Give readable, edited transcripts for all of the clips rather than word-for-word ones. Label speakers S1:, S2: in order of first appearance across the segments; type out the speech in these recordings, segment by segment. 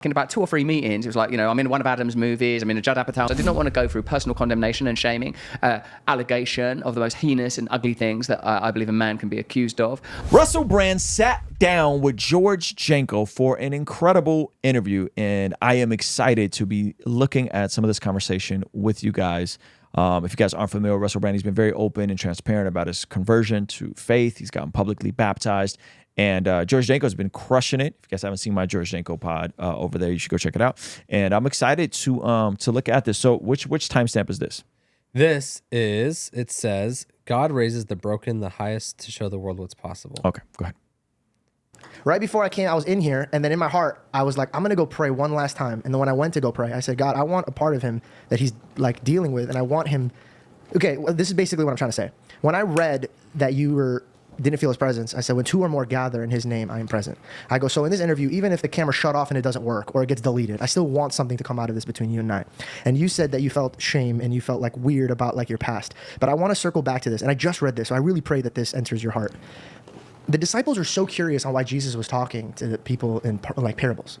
S1: In about 2 or 3 meetings, it was like, I'm in one of Adam's movies, I'm in a Judd Apatow. I did not want to go through personal condemnation and shaming, allegation of the most heinous and ugly things that I believe a man can be accused of.
S2: Russell Brand sat down with George Janko for an incredible interview, and I am excited to be looking at some of this conversation with you guys. If you guys aren't familiar with Russell Brand, he's been very open and transparent about his conversion to faith. He's gotten publicly baptized. And George Janko has been crushing it. If you guys haven't seen my George Janko pod over there, you should go check it out. And I'm excited to look at this. So which timestamp is this?
S3: This is, it says, God raises the broken, the highest, to show the world what's possible.
S2: Okay, go ahead.
S4: Right before I came, I was in here, and then in my heart, I was like, I'm going to go pray one last time. And then when I went to go pray, I said, God, I want a part of him that he's like dealing with, and I want him. Okay, well, this is basically what I'm trying to say. When I read that you didn't feel his presence, I said, when 2 or more gather in his name, I am present. I go, so in this interview, even if the camera shut off and it doesn't work or it gets deleted, I still want something to come out of this between you and I. And you said that you felt shame and you felt like weird about like your past. But I want to circle back to this. And I just read this, so I really pray that this enters your heart. The disciples are so curious on why Jesus was talking to the people in like parables.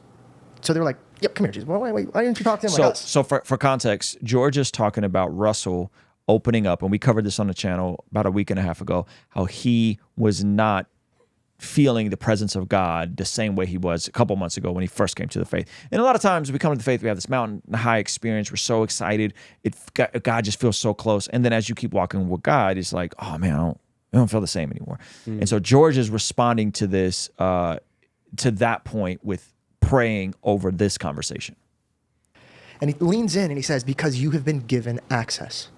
S4: So they were like, yep, come here, Jesus. Wait, why didn't you talk to him like us?
S2: So for context, George is talking about Russell opening up, and we covered this on the channel about a week and a half ago, how he was not feeling the presence of God the same way he was a couple months ago when he first came to the faith. And a lot of times we come to the faith, we have this mountain high experience, we're so excited, God just feels so close. And then as you keep walking with God, it's like, oh man, I don't feel the same anymore. And so George is responding to this, to that point with praying over this conversation.
S4: And he leans in and he says, because you have been given access.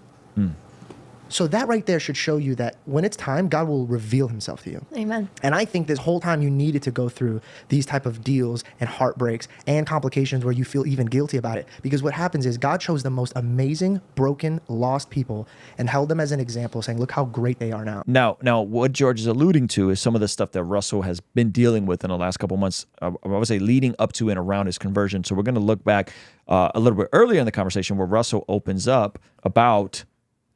S4: So that right there should show you that when it's time, God will reveal himself to you.
S5: Amen.
S4: And I think this whole time you needed to go through these type of deals and heartbreaks and complications where you feel even guilty about it. Because what happens is God chose the most amazing, broken, lost people and held them as an example, saying, look how great they are now.
S2: Now, what George is alluding to is some of the stuff that Russell has been dealing with in the last couple of months, I would say leading up to and around his conversion. So we're going to look back a little bit earlier in the conversation where Russell opens up about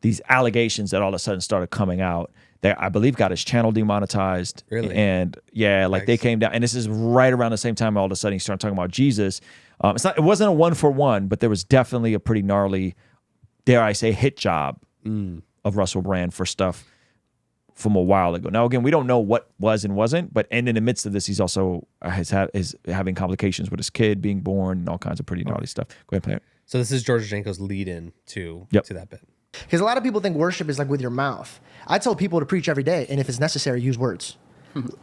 S2: these allegations that all of a sudden started coming out that I believe got his channel demonetized.
S3: Really?
S2: And yeah, like they came down, and this is right around the same time all of a sudden he started talking about Jesus. It wasn't a 1-for-1, but there was definitely a pretty gnarly, dare I say, hit job of Russell Brand for stuff from a while ago. Now, again, we don't know what was and wasn't, but in the midst of this, he's also is having complications with his kid being born and all kinds of pretty gnarly stuff. Go ahead, play it.
S3: So this is George Janko's lead-in to that bit.
S4: Because a lot of people think worship is like with your mouth. I tell people to preach every day, and if it's necessary, use words.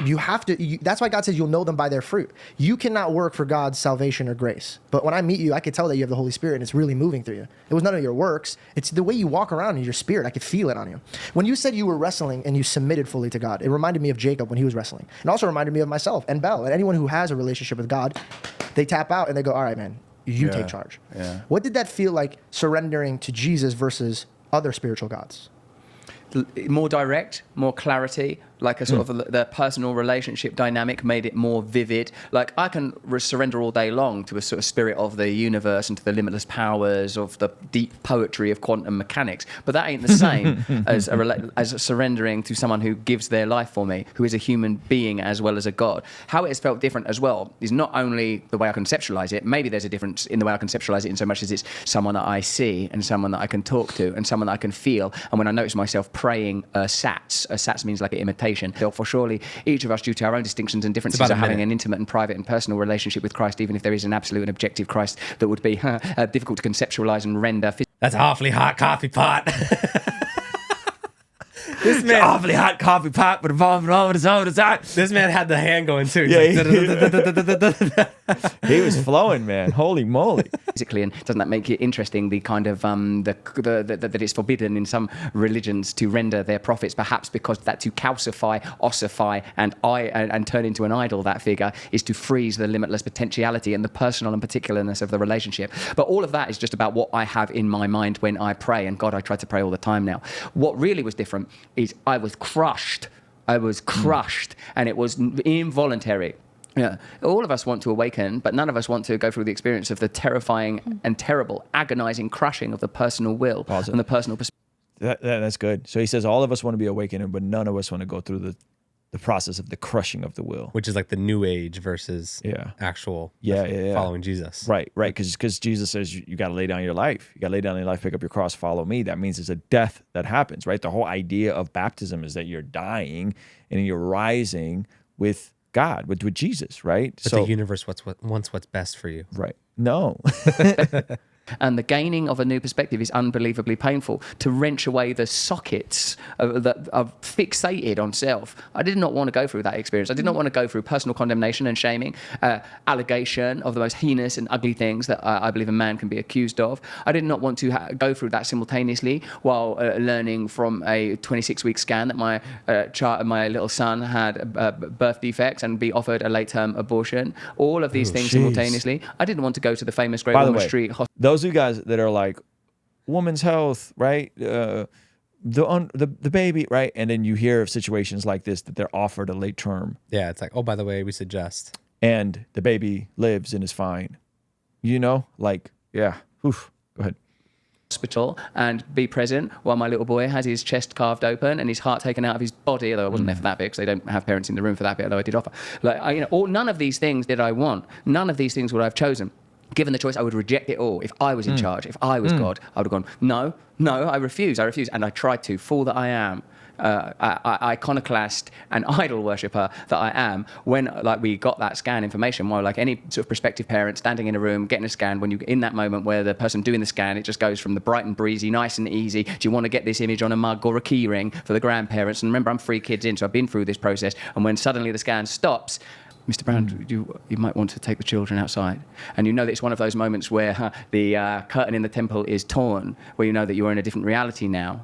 S4: You have to, that's why God says you'll know them by their fruit. You cannot work for God's salvation or grace. But when I meet you, I could tell that you have the Holy Spirit and it's really moving through you. It was none of your works. It's the way you walk around in your spirit. I could feel it on you. When you said you were wrestling and you submitted fully to God, it reminded me of Jacob when he was wrestling. And also reminded me of myself and Belle. And anyone who has a relationship with God, they tap out and they go, all right, man, you take charge.
S1: Yeah.
S4: What did that feel like surrendering to Jesus versus other spiritual gods?
S1: More direct, more clarity, like a sort of the personal relationship dynamic made it more vivid. Like I can surrender all day long to a sort of spirit of the universe and to the limitless powers of the deep poetry of quantum mechanics, but that ain't the same as surrendering to someone who gives their life for me, who is a human being as well as a God. How it has felt different as well is not only the way I conceptualize it, maybe there's a difference in the way I conceptualize it in so much as it's someone that I see and someone that I can talk to and someone that I can feel. And when I notice myself praying sats means like an imitation. For surely each of us, due to our own distinctions and differences, are having an intimate and private and personal relationship with Christ, even if there is an absolute and objective Christ that would be difficult to conceptualize and render.
S3: That's an awfully hot coffee pot.
S2: This man, awfully hot coffee pot, but involved all his own design.
S3: This man had the hand going too.
S2: He was flowing, man. Holy moly!
S1: Physically, and doesn't that make it interesting? The kind of that it's forbidden in some religions to render their prophets, perhaps because that to calcify, ossify, and turn into an idol. That figure is to freeze the limitless potentiality and the personal and particularness of the relationship. But all of that is just about what I have in my mind when I pray, and God, I try to pray all the time now. What really was different is I was crushed. And it was involuntary. Yeah, all of us want to awaken, but none of us want to go through the experience of the terrifying and terrible, agonizing crushing of the personal will and the personal perspective.
S2: That's good. So he says all of us want to be awakened, but none of us want to go through the process of the crushing of the will.
S3: Which is like the new age versus actual following Jesus.
S2: Right. Because Jesus says you got to lay down your life. You got to lay down your life, pick up your cross, follow me. That means there's a death that happens, right? The whole idea of baptism is that you're dying and you're rising with God, with Jesus, right?
S3: But the universe wants what's best for you.
S2: Right. No.
S1: And the gaining of a new perspective is unbelievably painful. To wrench away the sockets that are fixated on self. I did not want to go through that experience. I did not want to go through personal condemnation and shaming, allegation of the most heinous and ugly things that I believe a man can be accused of. I did not want to go through that simultaneously while learning from a 26-week scan that my little son had birth defects and be offered a late-term abortion. All of these things simultaneously. I didn't want to go to the famous Great Ormond Street hospital.
S2: Those of you guys that are like, woman's health, right? The baby, right? And then you hear of situations like this that they're offered a late term.
S3: Yeah, it's like, oh, by the way, we suggest.
S2: And the baby lives and is fine. You know, like, yeah. Oof. Go ahead.
S1: Hospital and be present while my little boy has his chest carved open and his heart taken out of his body, although I wasn't there for that bit because they don't have parents in the room for that bit, although I did offer. None of these things did I want. None of these things would I have chosen. Given the choice, I would reject it all. If I was in charge, if I was God, I would have gone, no, I refuse. And I tried to, fool that I am, iconoclast and idol worshipper that I am, when we got that scan information, while like any sort of prospective parent standing in a room, getting a scan, when you in that moment where the person doing the scan, it just goes from the bright and breezy, nice and easy, do you want to get this image on a mug or a key ring for the grandparents? And remember, I'm 3 kids in, so I've been through this process. And when suddenly the scan stops, Mr. Brown, you might want to take the children outside. And you know that it's one of those moments where the curtain in the temple is torn, where you know that you're in a different reality now.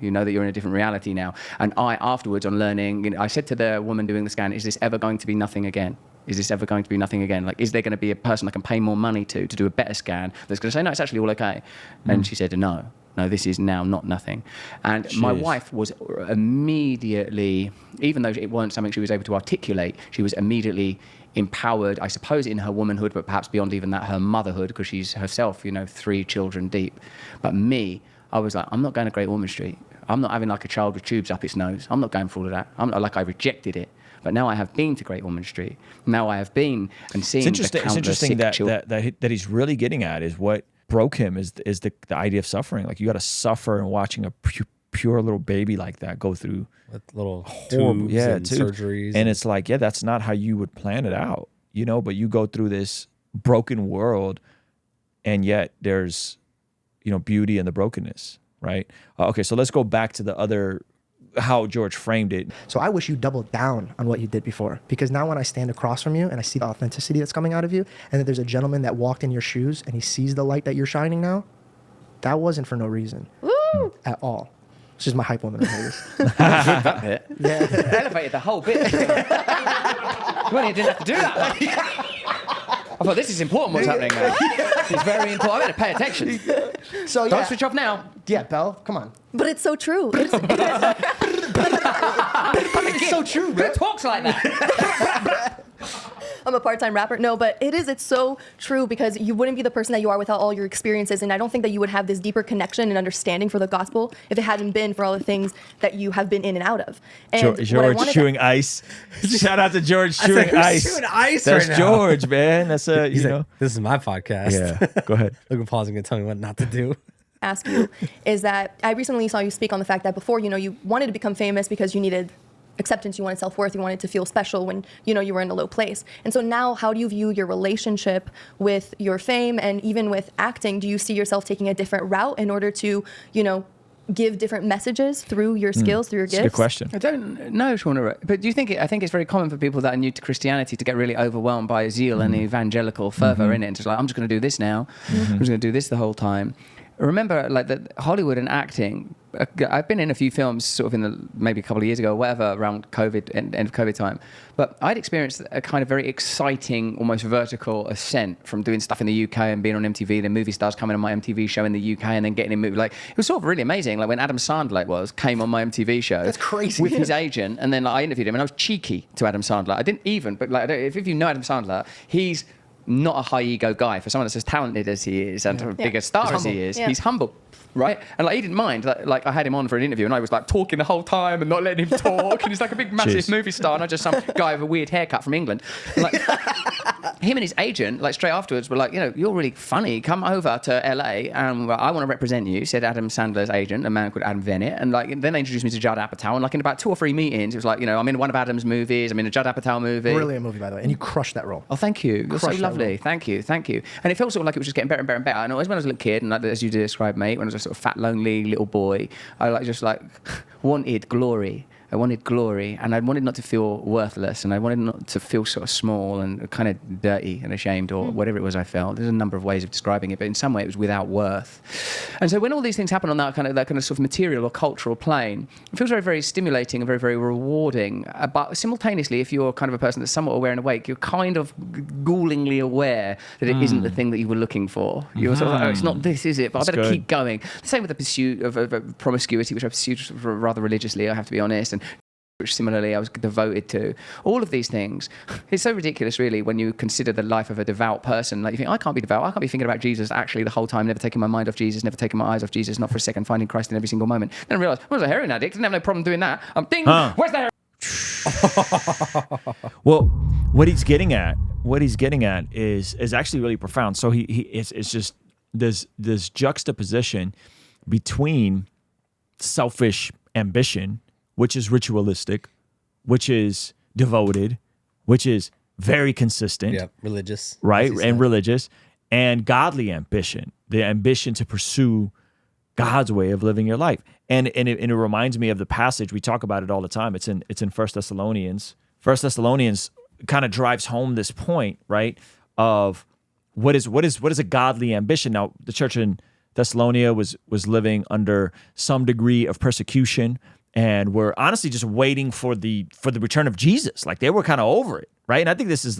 S1: And I, afterwards, on learning, I said to the woman doing the scan, is this ever going to be nothing again? Is this ever going to be nothing again? Like, is there going to be a person I can pay more money to do a better scan that's going to say, no, it's actually all okay? And she said, no, this is now not nothing. And my wife was immediately, even though it wasn't something she was able to articulate, she was immediately empowered, I suppose, in her womanhood, but perhaps beyond even that, her motherhood, because she's herself, 3 children deep. But me, I was like, I'm not going to Great Ormond Street. I'm not having like a child with tubes up its nose. I'm not going for all of that. I rejected it. But now I have been to Great Ormond Street. Now I have been and seen the countless
S2: It's interesting that he's really getting at is what broke him is the idea of suffering. Like, you got to suffer and watching a pure little baby like that go through
S3: with little tubes and surgeries.
S2: And it's like, that's not how you would plan it out, but you go through this broken world and yet there's, beauty in the brokenness, right? Okay, so let's go back to the other, how George framed it.
S4: So I wish you doubled down on what you did before, because now when I stand across from you and I see the authenticity that's coming out of you, and that there's a gentleman that walked in your shoes and he sees the light that you're shining now, that wasn't for no reason.
S5: Woo!
S4: At all. It's just my hype woman.
S1: That bit. Yeah. Elevated the whole bit. Well, you didn't have to do that. I thought, this is important what's happening now. It's very important. I better pay attention.
S4: So
S1: Don't switch off now.
S4: Yeah, Belle, come on.
S5: But it's so true.
S1: It's so true, man. Who talks like that?
S5: I'm a part-time rapper. No, but it's so true, because you wouldn't be the person that you are without all your experiences. And I don't think that you would have this deeper connection and understanding for the gospel if it hadn't been for all the things that you have been in and out of. And
S2: George chewing ice. Shout out to George chewing ice.
S3: Chewing ice.
S2: That's
S3: right now.
S2: George, man. That's
S3: He's like, this is my podcast.
S2: Yeah, go ahead.
S3: Look at pausing and tell me what not to do.
S5: Ask you is that I recently saw you speak on the fact that before, you wanted to become famous because you needed acceptance, you wanted self-worth, you wanted to feel special when you were in a low place. And so now, how do you view your relationship with your fame and even with acting? Do you see yourself taking a different route in order to give different messages through your skills, through your gifts?
S2: That's a good question.
S1: I don't know, Shauna, but do you think I think it's very common for people that are new to Christianity to get really overwhelmed by zeal and evangelical fervor in it, and just like, I'm just going to do this now. I'm just going to do this the whole time. Remember, like, that Hollywood and acting, I've been in a few films sort of maybe a couple of years ago or whatever, around COVID, end of COVID time. But I'd experienced a kind of very exciting, almost vertical ascent from doing stuff in the UK and being on MTV, then movie stars coming on my MTV show in the UK and then getting in movies. Like, it was sort of really amazing. Like when Adam Sandler came on my MTV show.
S4: That's crazy.
S1: With his agent, and then I interviewed him, and I was cheeky to Adam Sandler. I didn't even, but if you know Adam Sandler, he's not a high ego guy. For someone that's as talented as he is and a bigger star as he is, he's humble. Right, and like he didn't mind. Like I had him on for an interview, and I was like talking the whole time and not letting him talk. And he's like a big, massive movie star, and I just some guy with a weird haircut from England. And like him and his agent, like straight afterwards, were like, you're really funny. Come over to LA, and I want to represent you. Said Adam Sandler's agent, a man called Adam Bennett, and like then they introduced me to Judd Apatow. And like in about 2 or 3 meetings, it was like, I'm in one of Adam's movies. I'm in a Judd Apatow movie.
S4: Brilliant movie, by the way, and you crushed that role.
S1: Oh, thank you. You're so lovely. Thank you. And it felt sort of like it was just getting better and better and better. And always when I was a little kid, and like, as you described, mate, when I was a sort of fat, lonely little boy, I wanted glory. I wanted glory, and I wanted not to feel worthless, and I wanted not to feel sort of small and kind of dirty and ashamed, or whatever it was I felt. There's a number of ways of describing it, but in some way it was without worth. And so when all these things happen on that kind of sort of material or cultural plane, it feels very, very stimulating and very, very rewarding. But simultaneously, if you're kind of a person that's somewhat aware and awake, you're kind of ghoulingly aware that it isn't the thing that you were looking for. You're sort of like, it's not this, is it? But I better keep going. The same with the pursuit of promiscuity, which I pursued rather religiously, I have to be honest, and which similarly I was devoted to. All of these things, it's so ridiculous really when you consider the life of a devout person. Like you think, I can't be devout, I can't be thinking about Jesus actually the whole time, never taking my mind off Jesus, never taking my eyes off Jesus, not for a second, finding Christ in every single moment. Then I realised, I was a heroin addict, didn't have no problem doing that. Ding, where's the heroin?
S2: Well, what he's getting at is actually really profound. So it's just this juxtaposition between selfish ambition, which is ritualistic, which is devoted, which is very consistent.
S3: Yeah, religious.
S2: Right? And religious. And godly ambition, the ambition to pursue God's way of living your life. And it reminds me of the passage, we talk about it all the time. It's in 1 Thessalonians. 1 Thessalonians kind of drives home this point, right? Of what is a godly ambition? Now, the church in Thessalonia was living under some degree of persecution, and we're honestly just waiting for the return of Jesus. Like they were kind of over it, right? And I think this is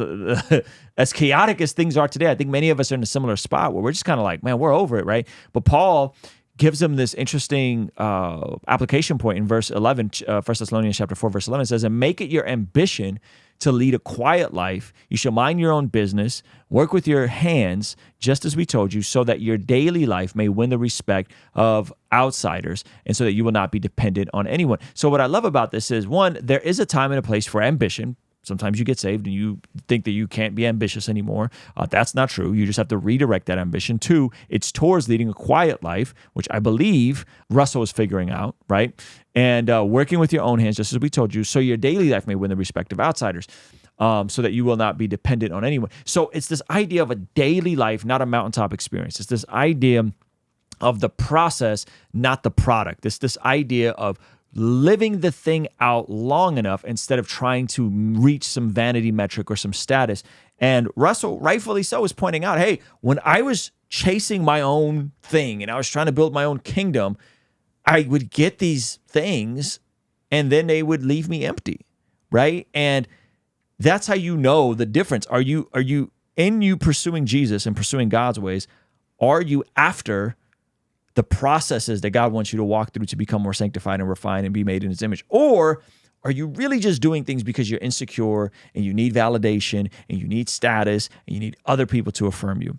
S2: as chaotic as things are today. I think many of us are in a similar spot where we're just kind of like, man, we're over it, right? But Paul gives them this interesting application point in verse 11, 1 Thessalonians chapter 4, verse 11. It says, and make it your ambition to lead a quiet life. You shall mind your own business, work with your hands, just as we told you, so that your daily life may win the respect of outsiders, and so that you will not be dependent on anyone. So what I love about this is, one, there is a time and a place for ambition. Sometimes you get saved and you think that you can't be ambitious anymore. That's not true. You just have to redirect that ambition. 2, it's towards leading a quiet life, which I believe Russell is figuring out, right? And working with your own hands, just as we told you, so your daily life may win the respect of outsiders, so that you will not be dependent on anyone. So it's this idea of a daily life, not a mountaintop experience. It's this idea of the process, not the product. It's this idea of living the thing out long enough instead of trying to reach some vanity metric or some status. And Russell, rightfully so, is pointing out, hey, when I was chasing my own thing and I was trying to build my own kingdom, I would get these things and then they would leave me empty, right? And that's how you know the difference. Are you in you pursuing Jesus and pursuing God's ways? Are you after the processes that God wants you to walk through to become more sanctified and refined and be made in his image? Or are you really just doing things because you're insecure and you need validation and you need status and you need other people to affirm you?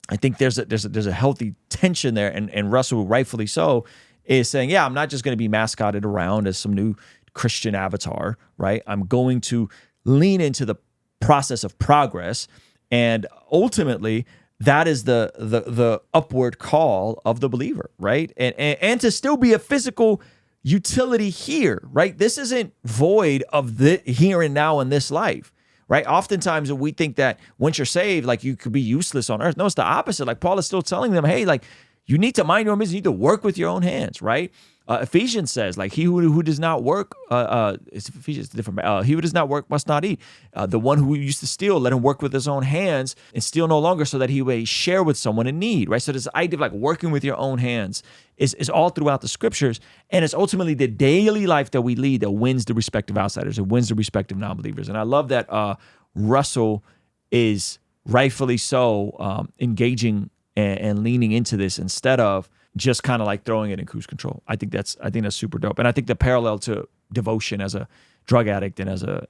S2: I think there's a healthy tension there, and Russell, rightfully so, is saying, yeah, I'm not just going to be mascotted around as some new Christian avatar, right? I'm going to lean into the process of progress, and ultimately that is the upward call of the believer, right? And to still be a physical utility here, right? This isn't void of the here and now in this life, right? Oftentimes we think that once you're saved, like you could be useless on earth. No, it's the opposite. Like Paul is still telling them, hey, like you need to mind your own business. You need to work with your own hands, right? Ephesians says, like, he who does not work, it's Ephesians different. He who does not work must not eat. The one who used to steal, let him work with his own hands and steal no longer, so that he may share with someone in need, right? So this idea of like working with your own hands is all throughout the scriptures, and it's ultimately the daily life that we lead that wins the respect of outsiders. It wins the respect of non-believers. And I love that Russell is rightfully so engaging and leaning into this instead of just kind of like throwing it in cruise control. I think that's super dope. And I think the parallel to devotion as a drug addict and as a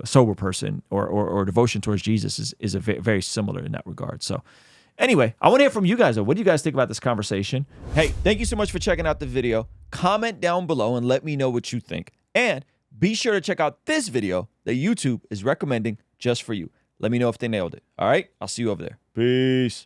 S2: sober person or devotion towards Jesus is very similar in that regard. So anyway, I want to hear from you guys, though. What do you guys think about this conversation? Hey, thank you so much for checking out the video. Comment down below and let me know what you think. And be sure to check out this video that YouTube is recommending just for you. Let me know if they nailed it. All right? I'll see you over there. Peace.